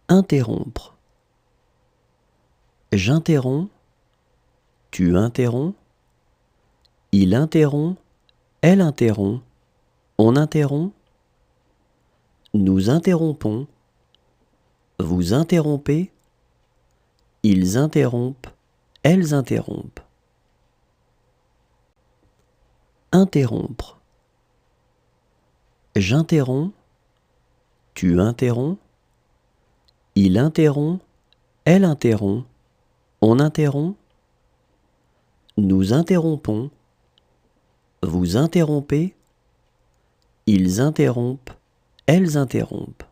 Interrompre. J'interromps, tu interromps, il interrompt, elle interrompt, on interrompt, nous interrompons, vous interrompez, ils interrompent, elles interrompent. Interrompre. J'interromps, tu interromps, il interrompt, elle interrompt, on interrompt, nous interrompons, vous interrompez, ils interrompent, elles interrompent.